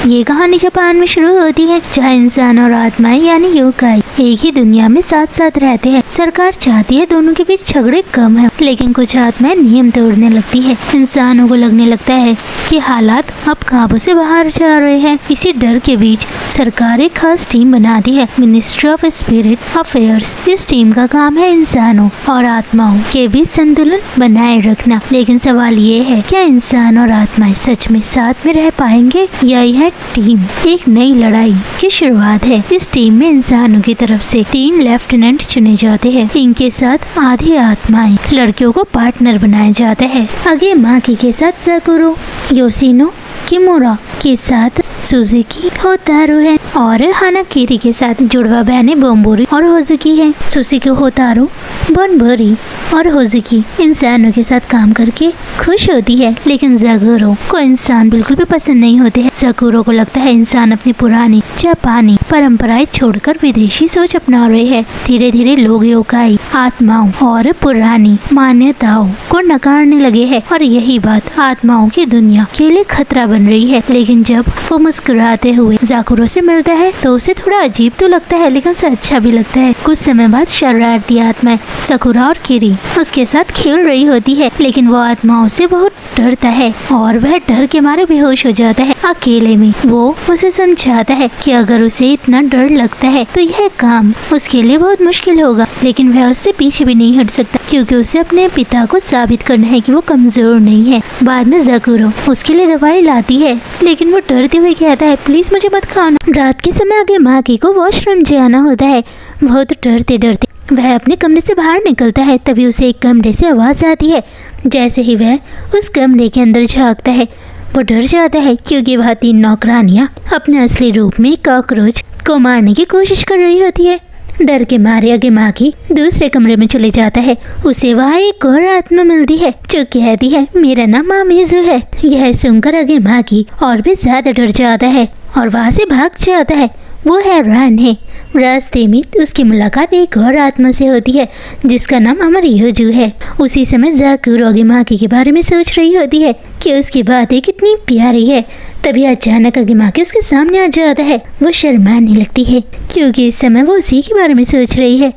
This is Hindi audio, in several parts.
ये कहानी जापान में शुरू होती है, जहाँ इंसान और आत्माएं यानी योकाई एक ही दुनिया में साथ साथ रहते हैं। सरकार चाहती है दोनों के बीच झगड़े कम है, लेकिन कुछ आत्माएं नियम तोड़ने लगती है। इंसानों को लगने लगता है कि हालात अब काबू से बाहर जा रहे हैं। इसी डर के बीच सरकार एक खास टीम बनाती है, मिनिस्ट्री ऑफ स्पिरिट अफेयर्स। इस टीम का काम है इंसानों और आत्माओं के बीच संतुलन बनाए रखना। लेकिन सवाल ये है, क्या इंसान और आत्माएं सच में साथ में रह पाएंगे? यही है टीम एक नई लड़ाई की शुरुआत है। इस टीम में इंसानों की तरफ से 3 लेफ्टिनेंट चुने जाते हैं। इनके साथ आधी आत्माएं लड़कियों को पार्टनर बनाया जाता है। आगे माकी के साथ साकुरो, योशिनो किमोरा के साथ सुजुकी होतारू है और हानाकिरी के साथ जुड़वा बहनें बोम्बोरी और होजुकी है। सुजुकी होतारू बनबोरी और होजुकी इंसानों के साथ काम करके खुश होती है, लेकिन जाकुरो को इंसान बिल्कुल भी पसंद नहीं होते हैं। जाकुरो को लगता है इंसान अपनी पुरानी जापानी परंपराएं छोड़कर विदेशी सोच अपना रहे हैं। धीरे धीरे लोग योकाई आत्माओं और पुरानी मान्यताओं को नकारने लगे हैं और यही बात आत्माओं की दुनिया के लिए खतरा बन रही है। लेकिन जब वो मुस्कुराते हुए जाकुरो से मिलता है तो उसे थोड़ा अजीब तो लगता है, लेकिन उसे अच्छा भी लगता है। कुछ समय बाद शरारती आत्माएं साकुरा और किरी उसके साथ खेल रही होती है, लेकिन वो आत्माओं से बहुत डरता है और वह डर के मारे बेहोश हो जाता है। अकेले में वो उसे समझाता है कि अगर उसे इतना डर लगता है तो यह काम उसके लिए बहुत मुश्किल होगा, लेकिन वह उससे पीछे भी नहीं हट सकता क्योंकि उसे अपने पिता को साबित करना है कि वो कमजोर नहीं है। बाद में जाकुरो उसके लिए दवाई लाती है, लेकिन वो डरते हुए कहता है, प्लीज मुझे मत खाना। रात के समय आगे माकी को वॉशरूम जाना होता है। बहुत डरते डरते वह अपने कमरे से बाहर निकलता है। तभी उसे एक कमरे से आवाज आती है। जैसे ही वह उस कमरे के अंदर झांकता है वो डर जाता है क्योंकि वह 3 नौकरानियां अपने असली रूप में कॉकरोच को मारने की कोशिश कर रही होती है। डर के मारे आगे माकी दूसरे कमरे में चले जाता है। उसे वहाँ एक और आत्मा मिलती है जो कहती है, मेरा नाम मामेजू है। यह सुनकर आगे माकी और भी ज्यादा डर जाता है और वहाँ से भाग जाता है। वो हैरान है। रास्ते में उसकी मुलाकात एक और आत्मा से होती है जिसका नाम अमरियोजू है। उसी समय जाकुरो माकी के बारे में सोच रही होती है कि उसकी बातें कितनी प्यारी है। तभी अचानक माकी उसके सामने आ जाता है। वो शर्माने लगती है क्योंकि इस समय वो उसी के बारे में सोच रही है।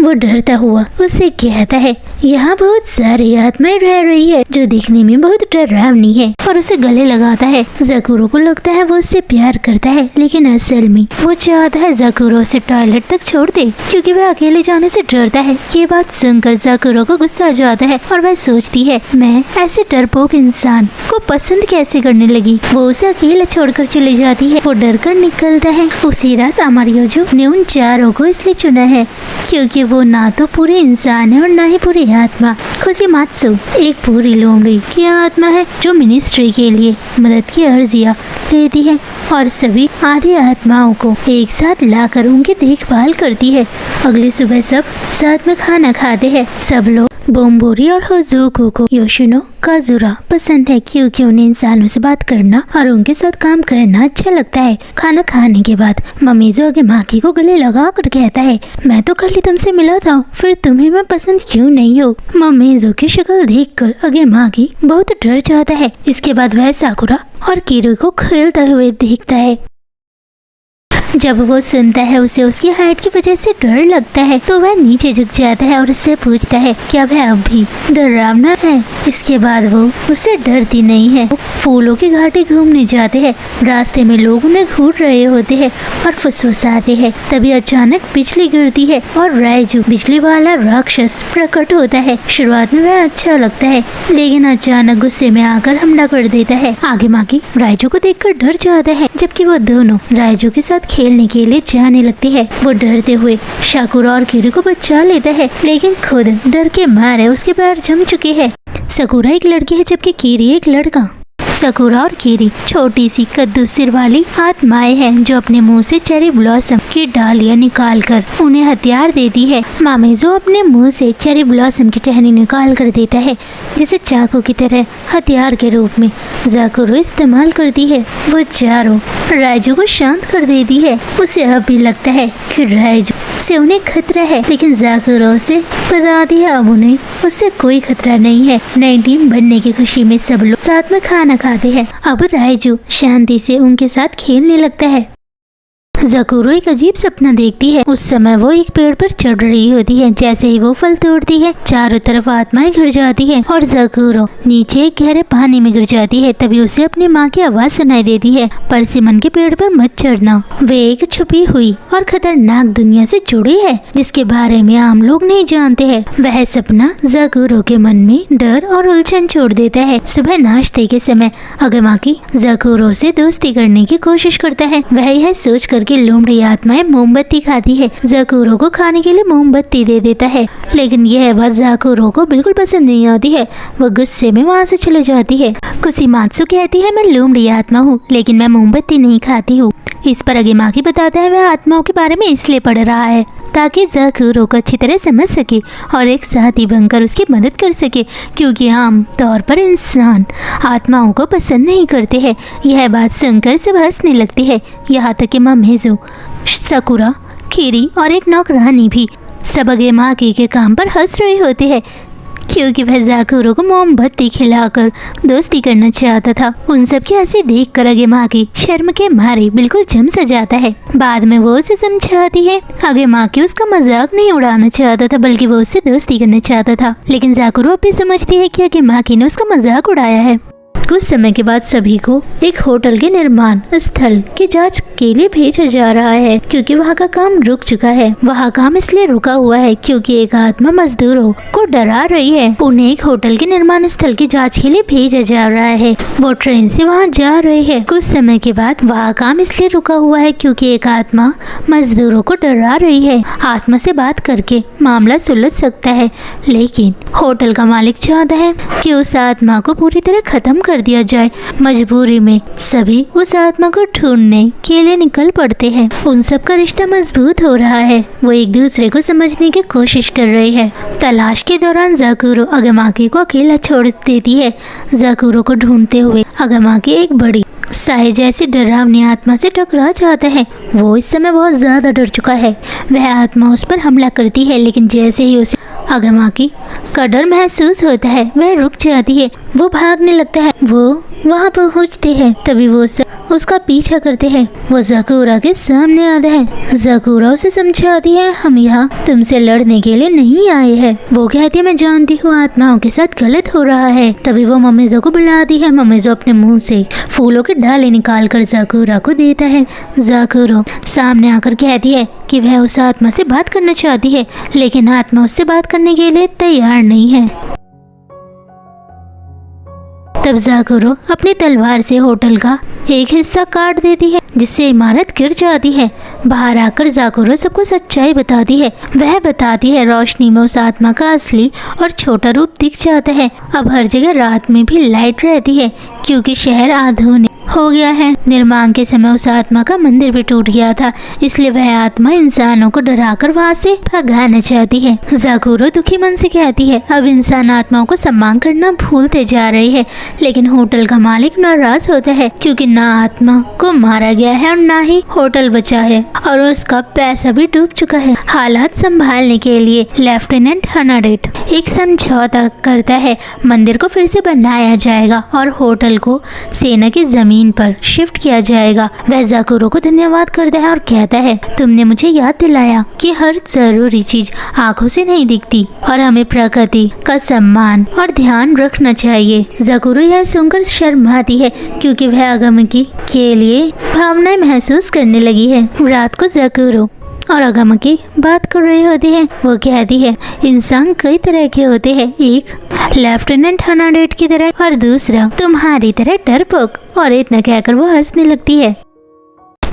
वो डरता हुआ उससे कहता है, यहाँ बहुत सारी आत्माएं रह रही है जो दिखने में बहुत डरावनी है, और उसे गले लगाता है। जाकुरो को लगता है वो उससे प्यार करता है, लेकिन असल में वो चाहता है जाकुरो उसे टॉयलेट तक छोड़ दे क्योंकि वह अकेले जाने से डरता है। ये बात सुनकर जाकुरो को गुस्सा आ जाता है और वह सोचती है, मैं ऐसे डरपोक इंसान को पसंद कैसे करने लगी। वो उसे अकेले छोड़कर चली जाती है। वो डर कर निकलता है। उसी रात अमरियोजू ने उन चारों को इसलिए चुना है क्योंकि वो ना तो पूरे इंसान है और ना ही पूरी आत्मा। खुशिमात्सु एक पूरी लोमड़ी की आत्मा है जो मिनिस्ट्री के लिए मदद की अर्जियां लेती है और सभी आधी आत्माओं को एक साथ लाकर उनकी देखभाल करती है। अगली सुबह सब साथ में खाना खाते हैं। सब लोग बोम्बोरी और होजुको को योशिनो काजुरा पसंद है क्योंकि उन्हें इंसानों से बात करना और उनके साथ काम करना अच्छा लगता है। खाना खाने के बाद ममेजो आगे माकी को गले लगा कर कहता है, मैं तो कल ही तुमसे मिला था, फिर तुम्हें मैं पसंद क्यों नहीं हो। ममेजो की शक्ल देखकर आगे माकी बहुत डर जाता है। इसके बाद वह साकुरा और किरू को खेलते हुए देखता है। जब वो सुनता है उसे उसकी हाइट की वजह से डर लगता है तो वह नीचे झुक जाता है और उससे पूछता है, क्या वह अब भी डरावना है। इसके बाद वो उससे डरती नहीं है। फूलों की घाटी घूमने जाते हैं। रास्ते में लोग उन्हें घूर रहे होते हैं और फुसफुसाते हैं। तभी अचानक बिजली गिरती है और राइजू बिजली वाला राक्षस प्रकट होता है। शुरुआत में वह अच्छा लगता है, लेकिन अचानक गुस्से में आकर हमला कर देता है। आगे माकी राइजू को देखकर डर जाता है, जबकि वो दोनों राइजू के साथ खेलने के लिए जाने लगती है। वो डरते हुए साकुरा और किरू को बचा लेता है, लेकिन खुद डर के मारे उसके पैर जम चुके हैं। साकुरा एक लड़की है जबकि किरी एक लड़का। साकुरा और किरी छोटी सी कद्दू सिर वाली आत्माएं हैं जो अपने मुंह से चेरी ब्लॉसम की डालियां निकालकर उन्हें हथियार देती है। मामेजो अपने मुंह से चेरी ब्लॉसम की टहनी निकाल कर देता है जिसे चाकू की तरह हथियार के रूप में जाकुरो इस्तेमाल करती है। वो चारों राइजू को शांत कर देती है। उसे अब भी लगता है कि राइजू से उन्हें खतरा है, लेकिन ज़ाकुरो से बता दिया अब उन्हें उससे कोई खतरा नहीं है। नई टीम बनने की खुशी में सब लोग साथ में खाना खाते हैं। अब राइजू शांति से उनके साथ खेलने लगता है। ज़ाकुरो एक अजीब सपना देखती है। उस समय वो एक पेड़ पर चढ़ रही होती है। जैसे ही वो फल तोड़ती है, चारों तरफ आत्माएं घिर जाती है और ज़ाकुरो नीचे एक गहरे पानी में गिर जाती है। तभी उसे अपनी माँ की आवाज़ सुनाई देती है, परसिमन के पेड़ पर मत चढ़ना, वे एक छुपी हुई और खतरनाक दुनिया से जुड़ी है जिसके बारे में आम लोग नहीं जानते हैं। वह सपना ज़ाकुरो के मन में डर और उलझन छोड़ देता है। सुबह नाश्ते के समय अगमाकी ज़ाकुरो से दोस्ती करने की कोशिश करता है। वह यह सोच कर कि लोमड़ी आत्माएं मोमबत्ती खाती है, ज़ाकुरो को खाने के लिए मोमबत्ती दे देता है, लेकिन यह बात ज़ाकुरो को बिल्कुल पसंद नहीं आती है। वह गुस्से में वहाँ से चले जाती है। कुसीमात्सु कहती है, मैं लोमड़ी आत्मा हूँ लेकिन मैं मोमबत्ती नहीं खाती हूँ। इस पर अगमाकी बताता है वह आत्माओं के बारे में इसलिए पढ़ रहा है ताकि ज़ाकुरो को अच्छी तरह समझ सके और एक साथी बनकर उसकी मदद कर सके, क्योंकि आम तौर पर इंसान आत्माओं को पसंद नहीं करते हैं। यह बात सुनकर सब हंसने लगती है, यहाँ तक कि मामेज़ु, साकुरा, किरी और एक नौकरानी भी सब अगमाकी के काम पर हंस रहे होते हैं, क्योंकि वह ज़ाकुरो को मोमबत्ती खिलाकर दोस्ती करना चाहता था। उन सब की हंसी देख कर अगमाकी शर्म के मारे बिल्कुल जम सा जाता है। बाद में वो उसे समझाती है अगमाकी उसका मजाक नहीं उड़ाना चाहता था, बल्कि वो उससे दोस्ती करना चाहता था। लेकिन ज़ाकुरो अब भी समझती है कि अगमाकी ने उसका मजाक उड़ाया है। कुछ समय के बाद सभी को एक होटल के निर्माण स्थल की जांच के लिए भेजा जा रहा है, क्योंकि वहाँ का काम रुक चुका है। वहाँ काम इसलिए रुका हुआ है क्योंकि एक आत्मा मजदूरों को डरा रही है। उन्हें एक होटल के निर्माण स्थल की जांच के लिए भेजा जा रहा है। वो ट्रेन से वहाँ जा रहे हैं। कुछ समय के बाद वहाँ काम इसलिए रुका हुआ है क्योंकि एक आत्मा मजदूरों को डरा रही है। आत्मा से बात करके मामला सुलझ सकता है, लेकिन होटल का मालिक चाहता है कि उस आत्मा को पूरी तरह खत्म कर दिया जाए। मजबूरी में सभी उस आत्मा को ढूंढने के लिए निकल पड़ते हैं। उन सब का रिश्ता मजबूत हो रहा है। वो एक दूसरे को समझने की कोशिश कर रहे हैं। तलाश के दौरान ज़ाकुरो अगमाकी को अकेला छोड़ देती है। ज़ाकुरो को ढूंढते हुए अगमाकी एक बड़ी साए जैसी डरावनी आत्मा से टकरा जाता है। वो इस समय बहुत ज्यादा डर चुका है। वह आत्मा उस पर हमला करती है, लेकिन जैसे ही उसे अगमाकी का डर महसूस होता है वह रुक जाती है। वो भागने लगता है। वो वहाँ पहुँचते हैं, तभी वो उसका पीछा करते हैं। वो ज़ाकुरो के सामने आता है। ज़ाकुरो उसे समझाती है, हम यहाँ तुमसे लड़ने के लिए नहीं आए हैं। वो कहती है, मैं जानती हूँ आत्माओं के साथ गलत हो रहा है। तभी वो मामेज़ु को बुलाती है। मामेज़ु अपने मुंह से फूलों के डाले निकाल कर ज़ाकुरो को देता है। ज़ाकुरो सामने आकर कहती है कि वह उस आत्मा से बात करना चाहती है, लेकिन आत्मा उससे बात करने के लिए तैयार नहीं है। तब ज़ाकुरो अपनी तलवार से होटल का एक हिस्सा काट देती है, जिससे इमारत गिर जाती है। बाहर आकर ज़ाकुरो सबको सच्चाई बताती है। वह बताती है रोशनी में उस आत्मा का असली और छोटा रूप दिख जाता है। अब हर जगह रात में भी लाइट रहती है, क्योंकि शहर आधुनिक हो गया है। निर्माण के समय उस आत्मा का मंदिर भी टूट गया था, इसलिए वह आत्मा इंसानों को डराकर वहाँ से भगाना चाहती है। ज़ाकुरो दुखी मन से कहती है, अब इंसान आत्माओं को सम्मान करना भूलते जा रहे हैं। लेकिन होटल का मालिक नाराज होता है, क्योंकि ना आत्मा को मारा गया है और ना ही होटल बचा है, और उसका पैसा भी डूब चुका है। हालात संभालने के लिए लेफ्टिनेंट हनाडेट एक समझौता करता है। मंदिर को फिर से बनाया जाएगा और होटल को सेना की जमीन पर शिफ्ट किया जाएगा। वह ज़ाकुरो को धन्यवाद करता है और कहता है, तुमने मुझे याद दिलाया कि हर जरूरी चीज आंखों से नहीं दिखती और हमें प्रकृति का सम्मान और ध्यान रखना चाहिए। ज़ाकुरो यह सुनकर शर्माती है, क्योंकि वह अगमाकी के लिए भावनाएं महसूस करने लगी है। रात को ज़ाकुरो और अगमाकी बात कर रहे होते हैं। वो कहती है, इंसान कई तरह के होते हैं, एक लेफ्टिनेंट हनाडेट की तरह और दूसरा तुम्हारी तरह डरपोक। और इतना कहकर वो हंसने लगती है।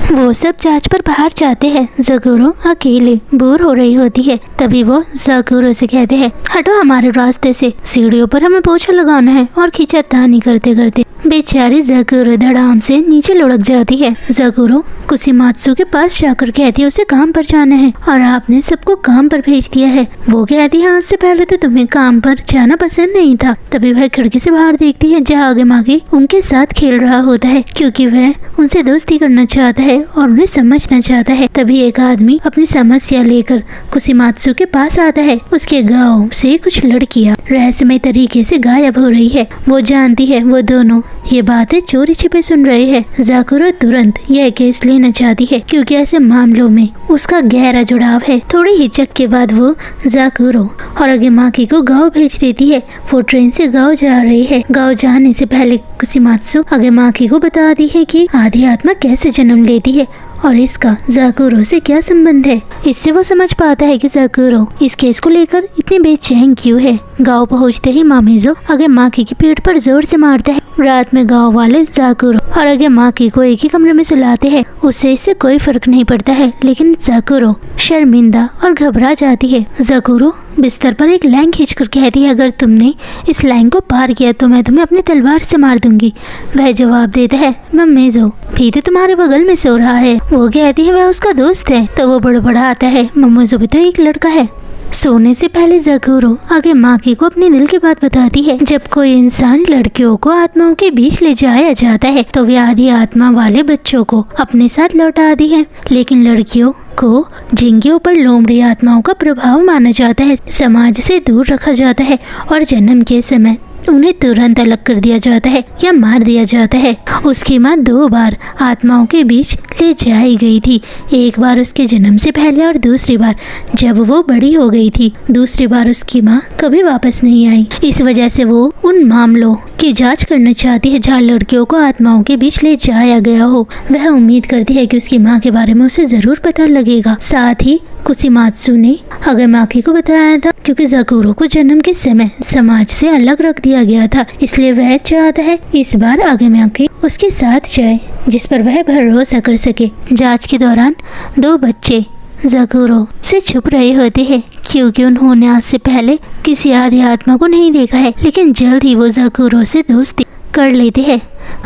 वो सब जांच पर बाहर जाते हैं। ज़ाकुरो अकेले बोर हो रही होती है। तभी वो ज़ाकुरो से कहते हैं, हटो हमारे रास्ते से, सीढ़ियों पर हमें पोछा लगाना है। और खींचातानी करते करते बेचारी ज़ाकुरो धड़ाम से नीचे लुढ़क जाती है। ज़ाकुरो कुसीमात्सु के पास जाकर कहती है उसे काम पर जाना है और आपने सबको काम पर भेज दिया है। वो कहती है आज से पहले तो तुम्हें काम पर जाना पसंद नहीं था। तभी वह खिड़की से बाहर देखती है जहाँ आगेमागी उनके साथ खेल रहा होता है, क्योंकि वह उनसे दोस्ती करना चाहता है और उन्हें समझना चाहता है। तभी एक आदमी अपनी समस्या लेकर कुसीमात्सु के पास आता है। उसके गाँव से कुछ लड़कियाँ रहस्यमय तरीके से गायब हो रही है। वो जानती है वो दोनों ये बातें चोरी छिपे सुन रहे हैं। जाकुरो तुरंत यह केस लेना चाहती है क्योंकि ऐसे मामलों में उसका गहरा जुड़ाव है। थोड़ी हिचक के बाद वो जाकुरो और आगेमाकी को गांव भेज देती है। वो ट्रेन से गांव जा रही है। गांव जाने से पहले कुसीमात्सु आगेमाकी को बताती है कि आधी आत्मा कैसे जन्म लेती है और इसका जाकुरो से क्या संबंध है। इससे वो समझ पाता है कि जाकुरो इस केस को लेकर इतनी बेचैन क्यों है। गांव पहुंचते ही मामेजो आगेमाकी की पीठ पर जोर से मारता है। रात में गांव वाले जाकुरो और आगेमाकी को एक ही कमरे में सुलाते हैं। उससे इससे कोई फर्क नहीं पड़ता है, लेकिन जाकुरो शर्मिंदा और घबरा जाती है। जाकुरो बिस्तर पर एक लाइन खींचकर कहती है अगर तुमने इस लाइन को पार किया तो मैं तुम्हें अपनी तलवार से मार दूंगी। वह जवाब देता है ममेजो भी तो तुम्हारे बगल में सो रहा है। वो कहती है वह उसका दोस्त है। तो वो बड़बड़ाता है ममेजो भी तो एक लड़का है। सोने से पहले जाकुरो आगेमाकी को अपने दिल की बात बताती है। जब कोई इंसान लड़कियों को आत्माओं के बीच ले जाया जाता है तो वे आधी आत्मा वाले बच्चों को अपने साथ लौटा आती है, लेकिन लड़कियों को जिनके ऊपर लोमड़ी आत्माओं का प्रभाव माना जाता है समाज से दूर रखा जाता है और जन्म के समय उन्हें तुरंत अलग कर दिया जाता है या मार दिया जाता है। उसकी माँ 2 बार आत्माओं के बीच ले जाई गई थी, एक बार उसके जन्म से पहले और दूसरी बार जब वो बड़ी हो गई थी। दूसरी बार उसकी माँ कभी वापस नहीं आई। इस वजह से वो उन मामलों की जांच करना चाहती है जहाँ लड़कियों को आत्माओं के बीच ले जाया गया हो। वह उम्मीद करती है कि उसकी माँ के बारे में उसे जरूर पता लगेगा। साथ ही कुसीमात्सु ने आगेमाकी को बताया था क्योंकि जाकुरो को जन्म के समय समाज से अलग रख दिया गया था, इसलिए वह चाहता है इस बार आगेमाकी उसके साथ जाए जिस पर वह भरोसा कर सके। जांच के दौरान 2 बच्चे जाकुरो से छुप रहे होते हैं क्योंकि उन्होंने आज से पहले किसी आधी आत्मा को नहीं देखा है, लेकिन जल्द ही वो जाकुरो से दोस्ती कर लेते हैं।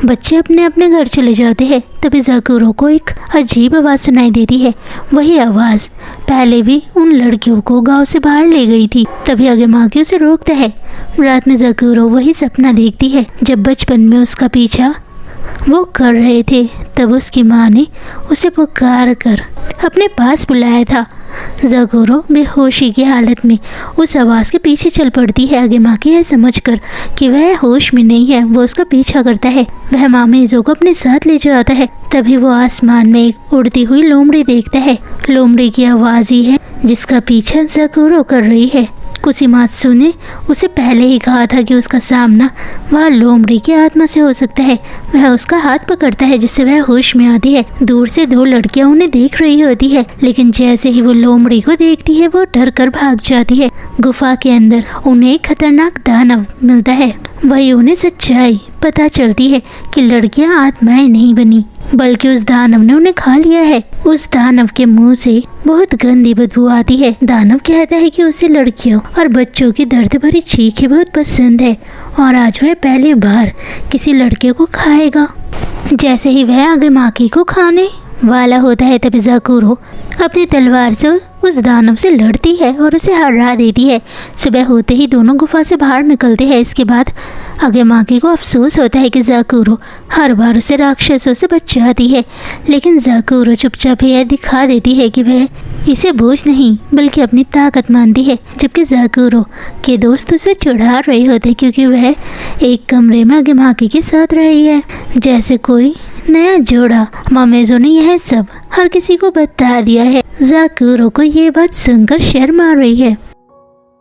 बच्चे अपने अपने घर चले जाते हैं। तभी जाकुरो को एक अजीब आवाज़ सुनाई देती है। वही आवाज़ पहले भी उन लड़कियों को गांव से बाहर ले गई थी। तभी आगेमाकी उसे रोकता है। रात में जाकुरो वही सपना देखती है जब बचपन में उसका पीछा वो कर रहे थे। तब उसकी माँ ने उसे पुकार कर अपने पास बुलाया था। जाकुरो बेहोशी की हालत में उस आवाज़ के पीछे चल पड़ती है। आगेमाकी यह समझकर कि वह होश में नहीं है वो उसका पीछा करता है। वह मामेजो को अपने साथ ले जाता है। तभी वो आसमान में एक उड़ती हुई लोमड़ी देखता है। लोमड़ी की आवाज़ ही है जिसका पीछा जाकुरो कर रही है। कुसीमात्सु ने उसे पहले ही कहा था कि उसका सामना वह लोमड़ी की आत्मा से हो सकता है। वह उसका हाथ पकड़ता है जिससे वह होश में आती है। दूर से 2 लड़कियां उन्हें देख रही होती है, लेकिन जैसे ही वो लोमड़ी को देखती है वो डर कर भाग जाती है। गुफा के अंदर उन्हें एक खतरनाक दानव मिलता है। वही उन्हें सच्चाई पता चलती है कि लड़कियां आत्माएं नहीं बनी बल्कि उस दानव ने उन्हें खा लिया है। उस दानव के मुंह से बहुत गंदी बदबू आती है। दानव कहता है कि उसे लड़कियों और बच्चों की दर्द भरी चीखें बहुत पसंद है और आज वह पहली बार किसी लड़के को खाएगा। जैसे ही वह आगेमाकी को खाने वाला होता है तभी जाकुरो अपनी तलवार से उस दानव से लड़ती है और उसे हरा देती है। सुबह होते ही दोनों गुफा से बाहर निकलते हैं। इसके बाद आगेमाकी को अफसोस होता है कि जाकुरो हर बार उसे राक्षसों से बचाती है, लेकिन जाकुरो चुपचाप यह दिखा देती है कि वह इसे बोझ नहीं बल्कि अपनी ताकत मानती है। जबकि जाकुरो के दोस्त उसे चिढ़ा रहे होते क्योंकि वह एक कमरे में आगेमाकी के साथ रही है जैसे कोई नया जोड़ा। मामेजो ने यह सब हर किसी को बता दिया है। जाकुरो को ये बात सुनकर शर्म आ रही है।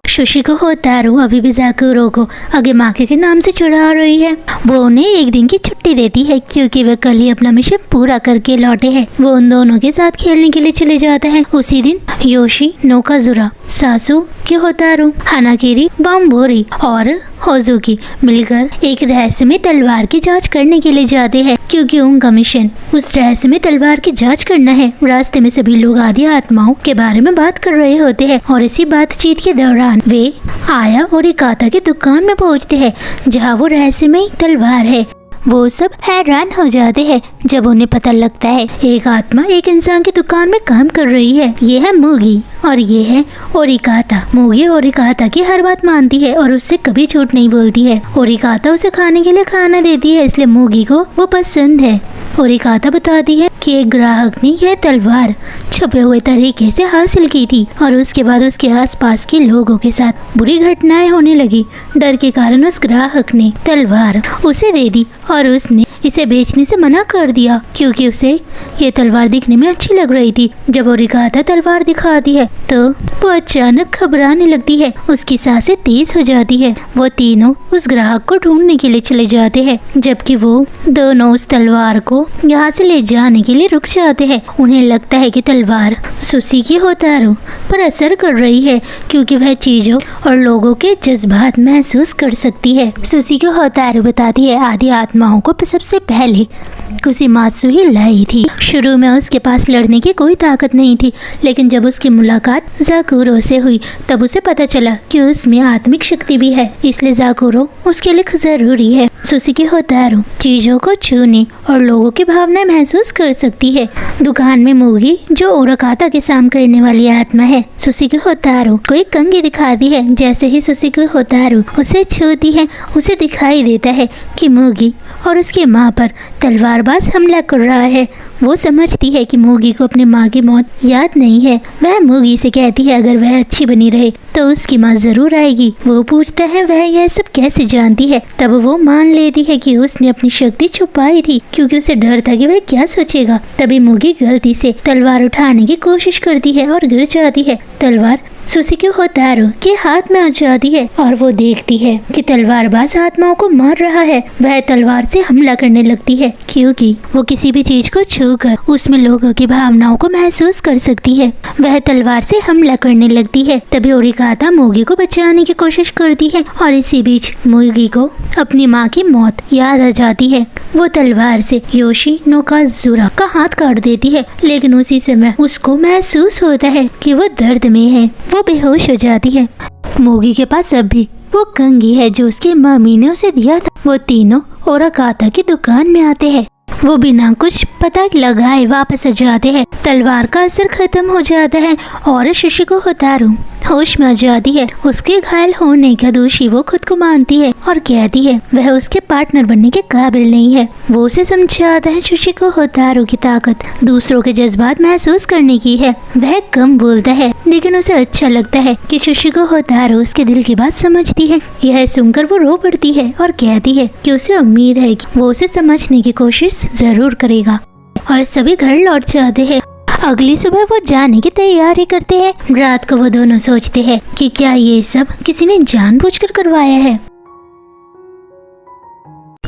शुशिको होतारू अभी भी जाकुरो को आगेमाकी के नाम से चिढ़ा रही है। वो उन्हें एक दिन की छुट्टी देती है क्योंकि वे कल ही अपना मिशन पूरा करके लौटे हैं। वो उन दोनों के साथ खेलने के लिए चले जाता है। उसी दिन योशी, नोकाजुरा, सासू के होतारू, हानाकिरी, बाम्बोरी और होजुकी मिलकर एक रहस्यमय तलवार की जांच करने के लिए जाते हैं क्योंकि उनका मिशन उस रहस्यमय तलवार की जांच करना है। रास्ते में सभी लोग आदि आत्माओं के बारे में बात कर रहे होते हैं और इसी बातचीत के दौरान वे आया और इकाता की दुकान में पहुंचते हैं जहां वो रहस्यमय तलवार है। वो सब हैरान हो जाते हैं जब उन्हें पता लगता है एक आत्मा एक इंसान की दुकान में काम कर रही है। ये है मूगी और ये है ओरिकाता। मूगी ओरिकाता की हर बात मानती है और उससे कभी झूठ नहीं बोलती है। ओरिकाता उसे खाने के लिए खाना देती है, इसलिए मूगी को वो पसंद है। ओरिकाता बताती है कि एक ग्राहक ने यह तलवार छुपे हुए तरीके से हासिल की थी और उसके बाद उसके आसपास के लोगों के साथ बुरी घटनाएं होने लगी। डर के कारण उस ग्राहक ने तलवार उसे दे दी और उसने इसे बेचने से मना कर दिया क्योंकि उसे ये तलवार दिखने में अच्छी लग रही थी। जब ओरिकाता तलवार दिखाती है तो वो अचानक घबराने लगती है, उसकी सांसें तेज हो जाती है। वो तीनों उस ग्राहक को ढूंढने के लिए चले जाते हैं, जबकि वो दोनों उस तलवार को यहाँ से ले जाने के लिए रुक जाते हैं। उन्हें लगता है कि तलवार सुसी होतारू पर असर कर रही है क्योंकि वह चीजों और लोगों के जज्बात महसूस कर सकती है। सुसी को होतारू बताती है आदि आत्माओं को सबसे पहले कुसीमात्सु ही लाई थी। शुरू में उसके पास लड़ने की कोई ताकत नहीं थी, लेकिन जब उसकी मुलाकात जाकुरो से हुई तब उसे पता चला कि उसमें आत्मिक शक्ति भी है, इसलिए जाकुरो उसके लिए जरूरी है। सुसी होतारू चीजों को छूने और लोगों की भावनाएं महसूस कर सकती है। दुकान में मूगी जो ओरिकाता के सामने करने वाली आत्मा है, सुसी होतारू को एक कंघी दिखाती है। जैसे ही सुसी होतारू उसे छूती है उसे दिखाई देता है कि मूगी और उसकी माँ पर तलवारबाज हमला कर रहा है। वो समझती है कि मूगी को अपनी माँ की मौत याद नहीं है। वह मूगी से कहती है अगर वह अच्छी बनी रहे तो उसकी माँ जरूर आएगी। वो पूछता है वह यह सब कैसे जानती है, तब वो मान लेती है कि उसने अपनी शक्ति छुपाई थी क्योंकि उसे डर था कि वह क्या सोचेगा। तभी मूगी गलती से तलवार उठाने की कोशिश करती है और गिर जाती है। तलवार सुसी होतारू के हाथ में आ जाती है और वो देखती है कि तलवारबाज आत्माओं को मार रहा है। वह तलवार से हमला करने लगती है क्योंकि वो किसी भी चीज को छूकर उसमें लोगों की भावनाओं को महसूस कर सकती है। वह तलवार से हमला करने लगती है। तभी ओरिकाता मूगी को बचाने की कोशिश करती है और इसी बीच मूगी को अपनी माँ की मौत याद आ जाती है। वो तलवार से योशिनोकाजुरा का हाथ काट देती है, लेकिन उसी समय उसको महसूस होता है कि वो दर्द में है। वो बेहोश हो जाती है। मूगी के पास अब भी वो कंघी है जो उसकी मम्मी ने उसे दिया था। वो तीनों ओरिकाता की दुकान में आते हैं। वो बिना कुछ पता लगाए वापस आ जाते हैं। तलवार का असर खत्म हो जाता है और सुसी होतारू होश में आ जाती है। उसके घायल होने का दोषी वो खुद को मानती है और कहती है वह उसके पार्टनर बनने के काबिल नहीं है। वो उसे समझाता है सुसी होतारू की ताकत दूसरों के जज्बात महसूस करने की है। वह कम बोलता है लेकिन उसे अच्छा लगता है कि सुसी होतारू उसके दिल की बात समझती है। यह सुनकर वो रो पड़ती है और कहती है कि उसे उम्मीद है कि वो उसे समझने की कोशिश जरूर करेगा। और सभी घर लौट जाते हैं। अगली सुबह वो जाने की तैयारी करते हैं। रात को वो दोनों सोचते हैं कि क्या ये सब किसी ने जानबूझकर करवाया है।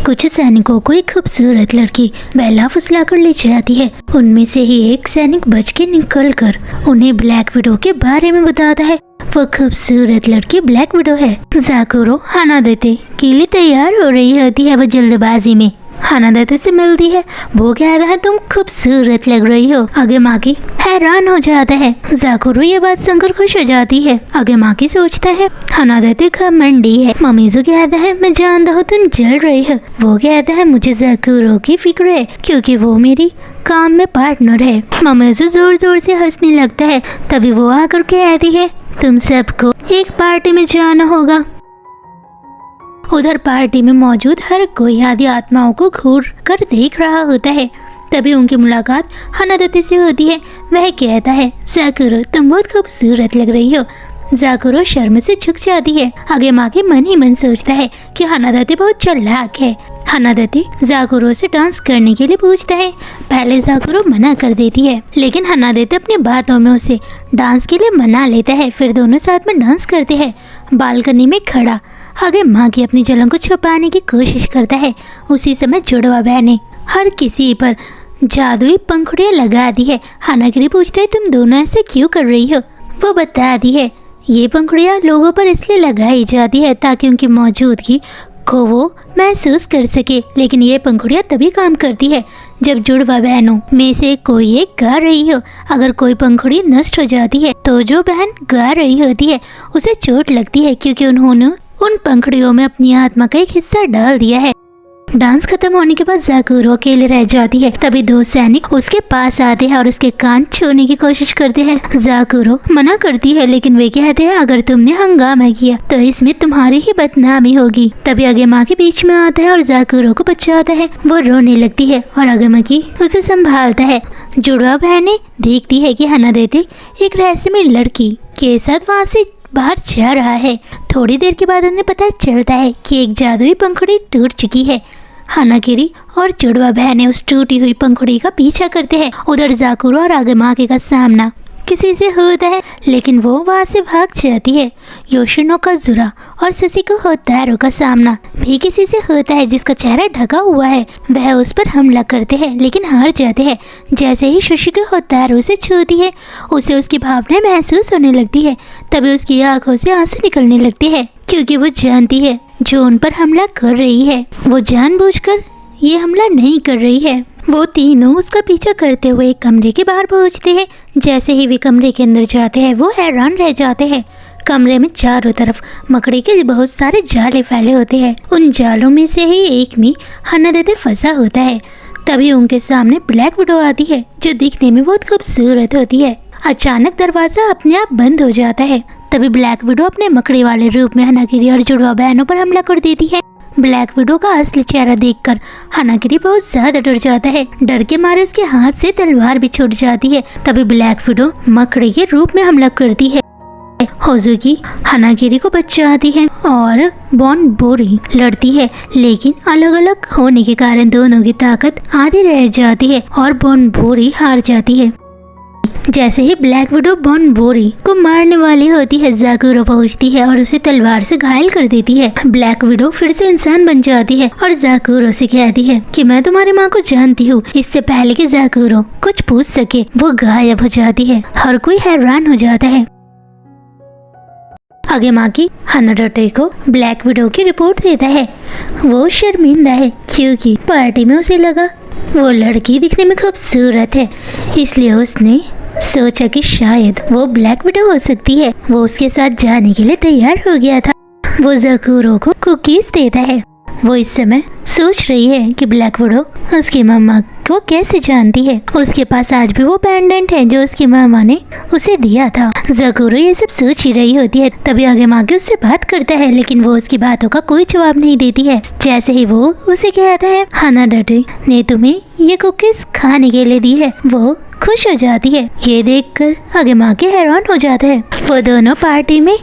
कुछ सैनिकों को एक खूबसूरत लड़की बहला फुसला कर ले जाती है। उनमें से ही एक सैनिक बच के निकलकर उन्हें ब्लैक विडो के बारे में बताता है। वो खूबसूरत लड़की ब्लैक विडो है। जाकुरो हानादाते के लिए तैयार हो रही होती है। वो जल्दबाजी में हानादाते से मिलती है। वो कहता है तुम खूबसूरत लग रही हो। आगेमाकी हैरान हो जाता है। जाकुरो ये बात सुनकर खुश हो जाती है। आगेमाकी सोचता है हानादाते घमंडी है। ममीजू कहता है मैं जानता हूँ तुम जल रही हो। वो कहता है मुझे जाकुरो की फिक्र है क्योंकि वो मेरी काम में पार्टनर है। ममीजू जोर जोर से हंसने लगता है। तभी वो आकर कहती है तुम सबको एक पार्टी में जाना होगा। उधर पार्टी में मौजूद हर कोई आदि आत्माओं को घूर कर देख रहा होता है। तभी उनकी मुलाकात हानादाते से होती है। वह कहता है जाकुरो तुम बहुत खूबसूरत लग रही हो। जाकुरो शर्म से झुक जाती है। आगेमाकी मन ही मन सोचता है कि हानादाते बहुत चालाक है। हानादाते जाकुरो से डांस करने के लिए पूछता है। पहले जाकुरो मना कर देती है, लेकिन हानादाते अपनी बातों में उसे डांस के लिए मना लेता है। फिर दोनों साथ में डांस करते हैं। बालकनी में खड़ा आगेमाकी अपनी जलन को छुपाने की कोशिश करता है। उसी समय जुड़वा बहने हर किसी पर जादुई पंखुड़ियाँ लगा दी है। हानागिरी पूछता है तुम दोनों ऐसे क्यों कर रही हो। वो बताती है ये पंखुड़ियाँ लोगों पर इसलिए लगाई जाती है ताकि उनकी मौजूदगी को वो महसूस कर सके, लेकिन ये पंखुड़ियाँ तभी काम करती है जब जुड़वा बहनों में से कोई एक गा रही हो। अगर कोई पंखुड़ी नष्ट हो जाती है तो जो बहन गा रही होती है उसे चोट लगती है क्योंकि उन्होंने उन पंखुड़ियों में अपनी आत्मा का एक हिस्सा डाल दिया है। डांस खत्म होने के बाद ज़ाकुरो अकेले रह जाती है। तभी दो सैनिक उसके पास आते हैं और उसके कान छूने की कोशिश करते हैं। ज़ाकुरो मना करती है, लेकिन वे कहते हैं अगर तुमने हंगामा किया तो इसमें तुम्हारी ही बदनामी होगी। तभी आगेमाकी बीच में आता है और ज़ाकुरो को बचाता है। वो रोने लगती है और आगेमाकी उसे संभालता है। जुड़वा बहनें देखती है कि हनादेते एक रहस्यमय लड़की के साथ वहाँ से बाहर जा रहा है। थोड़ी देर के बाद उन्हें पता चलता है कि एक जादुई पंखुड़ी टूट चुकी है। हानागिरी और जुड़वा बहनें उस टूटी हुई पंखुड़ी का पीछा करते हैं। उधर ज़ाकुरो और आगेमाकी का सामना किसी से होता है, लेकिन वो वहाँ से भाग जाती है। योशिनोका जुरा और सुसिको होतारो का सामना भी किसी से होता है जिसका चेहरा ढका हुआ है। वह उस पर हमला करते हैं लेकिन हार जाते हैं। जैसे ही सुसिको होतारो उसे छूती है, उसे उसकी भावनाएं महसूस होने लगती है। तभी उसकी आंखों से आंसू निकलने लगते हैं, क्योंकि वो जानती है जो उन पर हमला कर रही है वो जानबूझकर ये हमला नहीं कर रही है। वो तीनों उसका पीछा करते हुए एक कमरे के बाहर पहुंचते हैं। जैसे ही वे कमरे के अंदर जाते हैं वो हैरान रह जाते हैं। कमरे में चारों तरफ मकड़ी के बहुत सारे जाले फैले होते हैं। उन जालों में से ही एक में हनादेते फंसा होता है। तभी उनके सामने ब्लैक विडो आती है जो दिखने में बहुत खूबसूरत होती है। अचानक दरवाजा अपने आप बंद हो जाता है। तभी ब्लैक विडो अपने मकड़ी वाले रूप में हनागिरी और जुड़वा बहनों पर हमला कर देती है। ब्लैक विडो का असली चेहरा देखकर हानागिरी बहुत ज्यादा डर जाता है। डर के मारे उसके हाथ से तलवार भी छूट जाती है। तभी ब्लैक विडो मकड़ी के रूप में हमला करती है। होजुकी हानागिरी को बचाती है और बोनबोरी लड़ती है, लेकिन अलग अलग होने के कारण दोनों की ताकत आधी रह जाती है और बोनबोरी हार जाती है। जैसे ही ब्लैक विडो बोनबोरी को मारने वाली होती है, ज़ाकुरो पहुंचती है और उसे तलवार से घायल कर देती है। ब्लैक विडो फिर से इंसान बन जाती है और ज़ाकुरो से कहती है कि मैं तुम्हारी माँ को जानती हूँ। इससे पहले कि ज़ाकुरो कुछ पूछ सके वो गायब हो जाती है। हर कोई हैरान हो जाता है। आगेमाकी हनाडेते को ब्लैक विडो की रिपोर्ट देता है। वो शर्मिंदा है क्योंकि पार्टी में उसे लगा वो लड़की दिखने में खूबसूरत है, इसलिए उसने सोचा कि शायद वो ब्लैक विडो हो सकती है। वो उसके साथ जाने के लिए तैयार हो गया था। वो ज़ाकुरो को कुकीज देता है। वो इस समय सोच रही है कि ब्लैक विडो उसकी मम्मा को कैसे जानती है। उसके पास आज भी वो पेंडेंट है जो उसकी मामा ने उसे दिया था। ज़ाकुरो ये सब सोच ही रही होती है। तभी आगेमाकी उससे बात करता है, लेकिन वो उसकी बातों का कोई जवाब नहीं देती है। जैसे ही वो उसे कहता है हानाडेते ने तुम्हें ये कुकीज खाने के लिए दी है, वो खुश हो जाती है। ये देखकर आगेमाकी हैरान हो जाता है। वो दोनों पार्टी में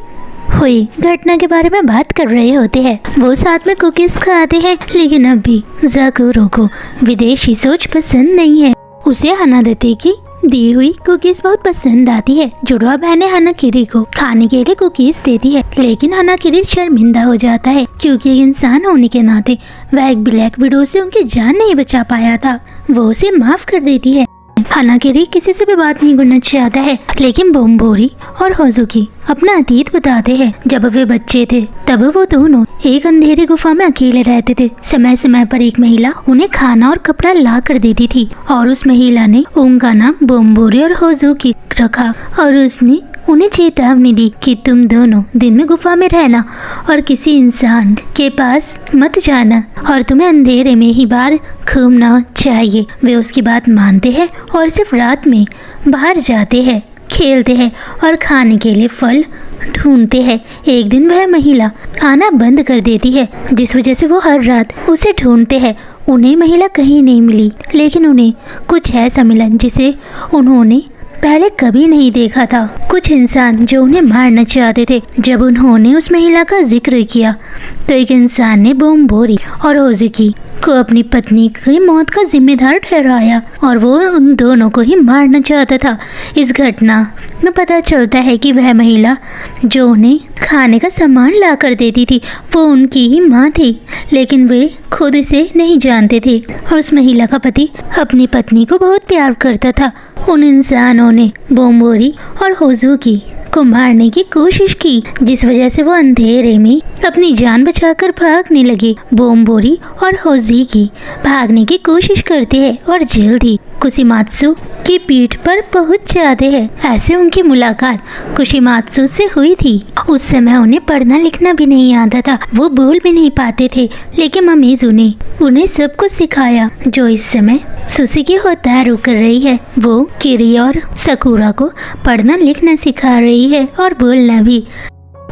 हुई घटना के बारे में बात कर रहे होते हैं। वो साथ में कुकीज खाते हैं, लेकिन अब भी ज़ाकुरो को विदेशी सोच पसंद नहीं है। उसे हनादेते की दी हुई कुकीज बहुत पसंद आती है। जुड़वा बहनें हानागिरी को खाने के लिए कुकीज देती है, लेकिन हानागिरी शर्मिंदा हो जाता है क्योंकि एक इंसान होने के नाते वह एक ब्लैक विडो से उनकी जान नहीं बचा पाया था। वो उसे माफ कर देती है। हानागिरी किसी से भी बात नहीं करना चाहता है, लेकिन बोनबोरी और होजुकी अपना अतीत बताते हैं। जब वे बच्चे थे तब वो दोनों एक अंधेरी गुफा में अकेले रहते थे। समय समय पर एक महिला उन्हें खाना और कपड़ा ला कर देती थी और उस महिला ने उनका नाम बोनबोरी और होजुकी रखा और उसने उन्हें चेतावनी दी कि तुम दोनों दिन में गुफा में रहना और किसी इंसान के पास मत जाना और तुम्हें अंधेरे में ही बाहर घूमना चाहिए। वे उसकी बात मानते हैं और सिर्फ रात में बाहर जाते हैं, खेलते हैं और खाने के लिए फल ढूंढते हैं। एक दिन वह महिला आना बंद कर देती है, जिस वजह से वो हर रात उसे ढूंढते हैं। उन्हें महिला कहीं नहीं मिली, लेकिन उन्हें कुछ ऐसा मिला जिसे उन्होंने पहले कभी नहीं देखा था। कुछ इंसान जो उन्हें मारना चाहते थे। जब उन्होंने उस महिला का जिक्र किया तो एक इंसान ने बोनबोरी और होजुकी को अपनी पत्नी की मौत का जिम्मेदार ठहराया और वो उन दोनों को ही मारना चाहता था। इस घटना में पता चलता है कि वह महिला जो उन्हें खाने का सामान ला कर देती थी वो उनकी ही माँ थी, लेकिन वे खुद इसे नहीं जानते थे। और उस महिला का पति अपनी पत्नी को बहुत प्यार करता था। उन इंसानों ने बोनबोरी और होजुकी को मारने की कोशिश की, जिस वजह से वो अंधेरे में अपनी जान बचाकर भागने लगे। बोनबोरी और होजुकी भागने की कोशिश करते हैं और जल्द ही कुसीमात्सु की पीठ पर पहुंच जाते हैं। ऐसे उनकी मुलाकात कुसीमात्सु से हुई थी। उस समय उन्हें पढ़ना लिखना भी नहीं आता था, वो बोल भी नहीं पाते थे, लेकिन ममीज़ू ने उन्हें सब कुछ सिखाया जो इस समय सुसुकी होतारू कर रही है। वो किरी और सकुरा को पढ़ना लिखना सिखा रही है और बोलना भी।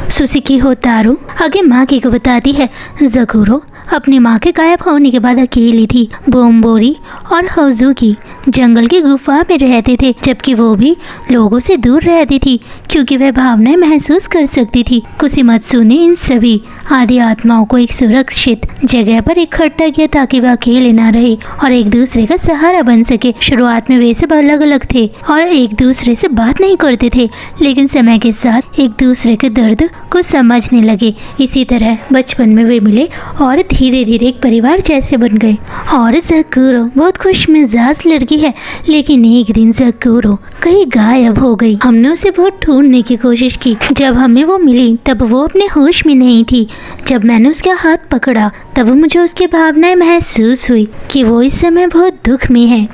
सुसुकी होतारू आगे माकी को बताती है, ज़कुरो अपनी माँ के गायब होने के बाद अकेली थी। बोम्बोरी और होजुकी जंगल की गुफा में रहते थे, जबकि वो भी लोगों से दूर रहती थी क्योंकि वह भावनाएं महसूस कर सकती थी। कुसीमात्सु ने इन सभी आदि आत्माओं को एक सुरक्षित जगह पर इकट्ठा किया ताकि वह अकेले न रहे और एक दूसरे का सहारा बन सके। शुरुआत में वे सब अलग अलग थे और एक दूसरे से बात नहीं करते थे, लेकिन समय के साथ एक दूसरे के दर्द को समझने लगे। इसी तरह बचपन में वे मिले और धीरे धीरे एक परिवार जैसे बन गए। और ज़कुरो बहुत खुश मिजाज लड़की है, लेकिन एक दिन ज़कुरो कहीं गायब हो गई। हमने उसे बहुत ढूंढने की कोशिश की। जब हमें वो मिली तब वो अपने होश में नहीं थी। जब मैंने उसका हाथ पकड़ा तब मुझे उसकी भावनाएं महसूस हुई कि वो इस समय बहुत दुख में है।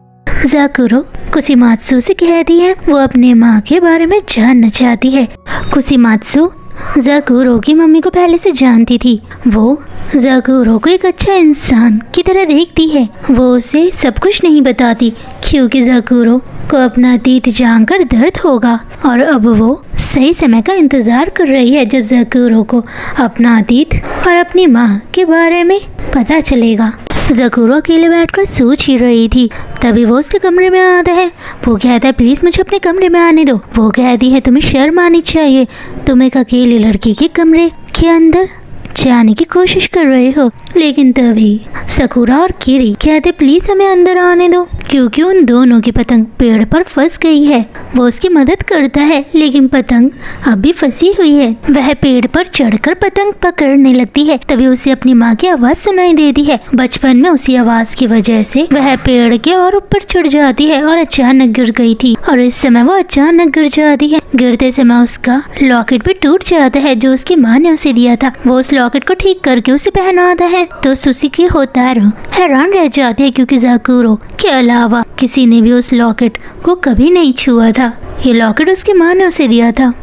ज़कुरो कुसीमात्सु से कहती है वो अपने माँ के बारे में जानना चाहती है। कुसीमात्सु ज़कुरो की मम्मी को पहले से जानती थी। वो ज़कुरो को एक अच्छा इंसान की तरह देखती है। वो उसे सब कुछ नहीं बताती क्योंकि ज़कुरो को अपना अतीत जानकर दर्द होगा और अब वो सही समय का इंतज़ार कर रही है जब ज़कुरो को अपना अतीत और अपनी माँ के बारे में पता चलेगा। ज़कुरो अकेले बैठकर सोच ही रही थी, तभी वो उसके कमरे में आता है। वो कहता है प्लीज़ मुझे अपने कमरे में आने दो। वो कहती है तुम्हें शर्म आनी चाहिए, तुम एक अकेली लड़की के कमरे के अंदर जाने की कोशिश कर रहे हो। लेकिन तभी सकुरा और किरी कहते प्लीज हमें अंदर आने दो क्योंकि उन दोनों की पतंग पेड़ पर फंस गई है। वो उसकी मदद करता है लेकिन पतंग अभी फंसी हुई है। वह पेड़ पर चढ़कर पतंग पकड़ने लगती है, तभी उसे अपनी माँ की आवाज सुनाई देती है। बचपन में उसी आवाज की वजह से वह पेड़ के और ऊपर चढ़ जाती है और अचानक गिर गई थी और इस समय वो अचानक गिर जाती है। गिरते समय उसका लॉकेट भी टूट जाता है जो उसकी माँ ने उसे दिया था। वो उस लॉकेट को ठीक करके उसे पहनाता है तो सुसुकी होतारू हैरान रह जाती है क्योंकि ज़कुरो के अलावा किसी ने भी उस लॉकेट को कभी नहीं छुआ था। ये लॉकेट उसकी माँ ने उसे दिया था।